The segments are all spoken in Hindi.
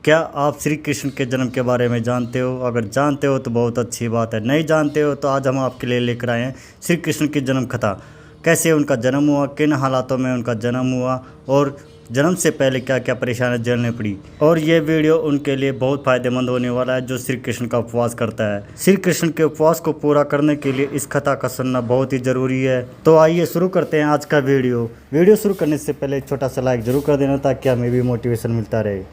क्या आप श्री कृष्ण के जन्म के बारे में जानते हो? अगर जानते हो तो बहुत अच्छी बात है, नहीं जानते हो तो आज हम आपके लिए लेकर आए हैं श्री कृष्ण की जन्म कथा। कैसे उनका जन्म हुआ, किन हालातों में उनका जन्म हुआ और जन्म से पहले क्या क्या परेशानियां झेलनी पड़ी। और ये वीडियो उनके लिए बहुत फ़ायदेमंद होने वाला है जो श्री कृष्ण का उपवास करता है। श्री कृष्ण के उपवास को पूरा करने के लिए इस कथा का सुनना बहुत ही ज़रूरी है। तो आइए शुरू करते हैं आज का वीडियो शुरू करने से पहले एक छोटा सा लाइक जरूर कर देना ताकि हमें भी मोटिवेशन मिलता रहे।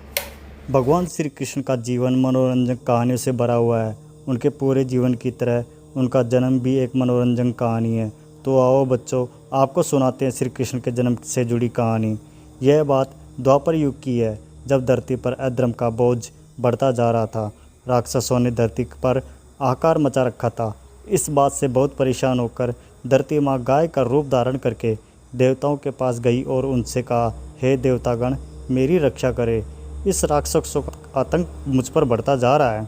भगवान श्री कृष्ण का जीवन मनोरंजक कहानियों से भरा हुआ है। उनके पूरे जीवन की तरह उनका जन्म भी एक मनोरंजक कहानी है। तो आओ बच्चों, आपको सुनाते हैं श्री कृष्ण के जन्म से जुड़ी कहानी। यह बात द्वापर युग की है, जब धरती पर अधर्म का बोझ बढ़ता जा रहा था। राक्षसों ने धरती पर आकार मचा रखा था। इस बात से बहुत परेशान होकर धरती माँ गाय का रूप धारण करके देवताओं के पास गई और उनसे कहा, हे देवतागण, मेरी रक्षा करे। इस राक्षसों का आतंक मुझ पर बढ़ता जा रहा है,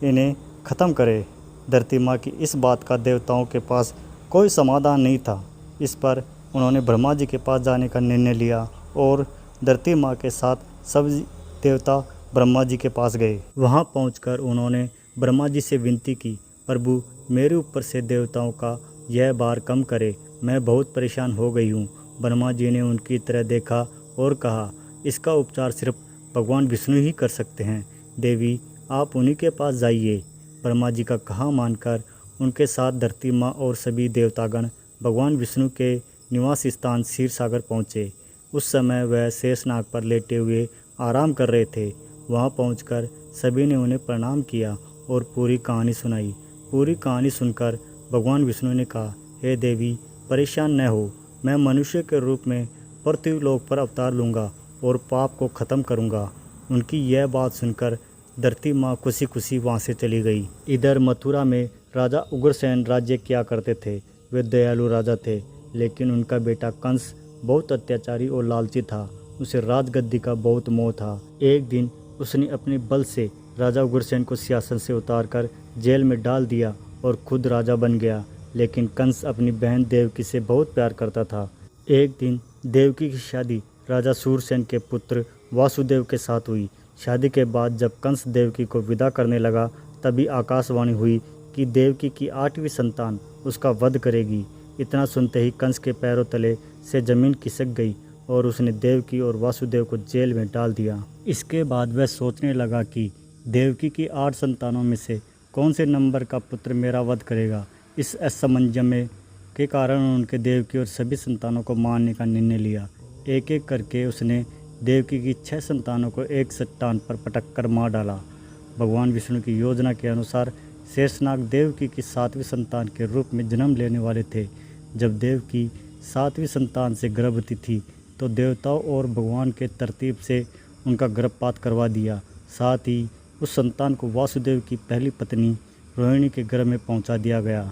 इन्हें ख़त्म करे। धरती माँ की इस बात का देवताओं के पास कोई समाधान नहीं था। इस पर उन्होंने ब्रह्मा जी के पास जाने का निर्णय लिया और धरती माँ के साथ सब देवता ब्रह्मा जी के पास गए। वहाँ पहुंचकर उन्होंने ब्रह्मा जी से विनती की, प्रभु मेरे ऊपर से देवताओं का यह भार कम करे, मैं बहुत परेशान हो गई हूँ। ब्रह्मा जी ने उनकी तरह देखा और कहा, इसका उपचार सिर्फ भगवान विष्णु ही कर सकते हैं। देवी आप उन्हीं के पास जाइए। ब्रह्मा जी का कहा मानकर उनके साथ धरती माँ और सभी देवतागण भगवान विष्णु के निवास स्थान क्षीर सागर पहुँचे। उस समय वह शेषनाग पर लेटे हुए आराम कर रहे थे। वहाँ पहुंचकर सभी ने उन्हें प्रणाम किया और पूरी कहानी सुनाई। पूरी कहानी सुनकर भगवान विष्णु ने कहा, हे देवी परेशान न हो, मैं मनुष्य के रूप में पृथ्वी लोक पर अवतार लूँगा और पाप को ख़त्म करूँगा। उनकी यह बात सुनकर धरती माँ खुशी खुशी वहाँ से चली गई। इधर मथुरा में राजा उग्रसेन राज्य किया करते थे। वे दयालु राजा थे, लेकिन उनका बेटा कंस बहुत अत्याचारी और लालची था। उसे राजगद्दी का बहुत मोह था। एक दिन उसने अपने बल से राजा उग्रसेन को सिंहासन से उतारकर जेल में डाल दिया और खुद राजा बन गया। लेकिन कंस अपनी बहन देवकी से बहुत प्यार करता था। एक दिन देवकी की शादी राजा सूरसेन के पुत्र वासुदेव के साथ हुई। शादी के बाद जब कंस देवकी को विदा करने लगा, तभी आकाशवाणी हुई कि देवकी की 8वीं संतान उसका वध करेगी। इतना सुनते ही कंस के पैरों तले से जमीन खिसक गई और उसने देवकी और वासुदेव को जेल में डाल दिया। इसके बाद वह सोचने लगा कि देवकी की 8 संतानों में से कौन से नंबर का पुत्र मेरा वध करेगा। इस असमंजस के कारण उनके देवकी और सभी संतानों को मारने का निर्णय लिया। एक एक करके उसने देवकी की 6 संतानों को एक चट्टान पर पटक कर मार डाला। भगवान विष्णु की योजना के अनुसार शेषनाग देवकी की 7वीं संतान के रूप में जन्म लेने वाले थे। जब देवकी 7वीं संतान से गर्भवती थी तो देवताओं और भगवान के तरतीब से उनका गर्भपात करवा दिया। साथ ही उस संतान को वासुदेव की पहली पत्नी रोहिणी के गर्भ में पहुंचा दिया गया।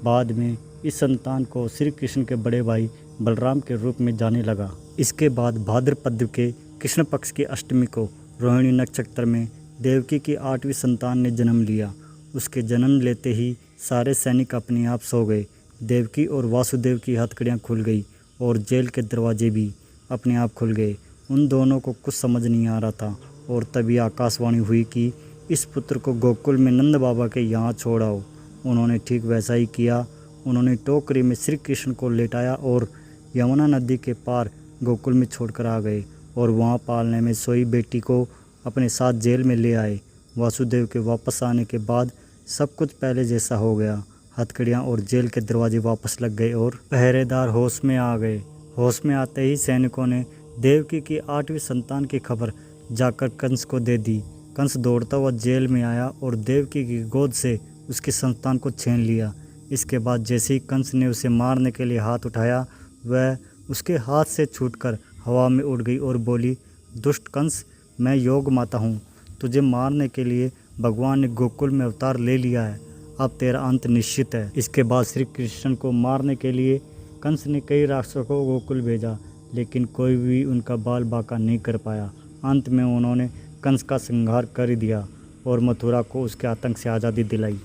बाद में इस संतान को श्री कृष्ण के बड़े भाई बलराम के रूप में जाने लगा। इसके बाद भाद्रपद के कृष्ण पक्ष की अष्टमी को रोहिणी नक्षत्र में देवकी की 8वीं संतान ने जन्म लिया। उसके जन्म लेते ही सारे सैनिक अपने आप सो गए। देवकी और वासुदेव की हथकड़ियाँ खुल गई और जेल के दरवाजे भी अपने आप खुल गए। उन दोनों को कुछ समझ नहीं आ रहा था और तभी आकाशवाणी हुई कि इस पुत्र को गोकुल में नंद बाबा के यहाँ छोड़ आओ। उन्होंने ठीक वैसा ही किया। उन्होंने टोकरी में श्री कृष्ण को लेटाया और यमुना नदी के पार गोकुल में छोड़कर आ गए और वहाँ पालने में सोई बेटी को अपने साथ जेल में ले आए। वासुदेव के वापस आने के बाद सब कुछ पहले जैसा हो गया। हथकड़ियाँ और जेल के दरवाजे वापस लग गए और पहरेदार होश में आ गए। होश में आते ही सैनिकों ने देवकी की 8वीं संतान की खबर जाकर कंस को दे दी। कंस दौड़ता हुआ जेल में आया और देवकी की गोद से उसकी संतान को छीन लिया। इसके बाद जैसे ही कंस ने उसे मारने के लिए हाथ उठाया, वह उसके हाथ से छूटकर हवा में उड़ गई और बोली, दुष्ट कंस, मैं योग माता हूँ। तुझे मारने के लिए भगवान ने गोकुल में अवतार ले लिया है। अब तेरा अंत निश्चित है। इसके बाद श्री कृष्ण को मारने के लिए कंस ने कई राक्षसों को गोकुल भेजा, लेकिन कोई भी उनका बाल बांका नहीं कर पाया। अंत में उन्होंने कंस का संहार कर दिया और मथुरा को उसके आतंक से आज़ादी दिलाई।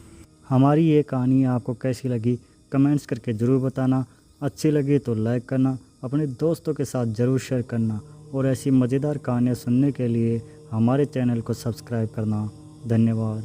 हमारी ये कहानी आपको कैसी लगी कमेंट्स करके ज़रूर बताना। अच्छी लगी तो लाइक करना, अपने दोस्तों के साथ ज़रूर शेयर करना और ऐसी मज़ेदार कहानियाँ सुनने के लिए हमारे चैनल को सब्सक्राइब करना। धन्यवाद।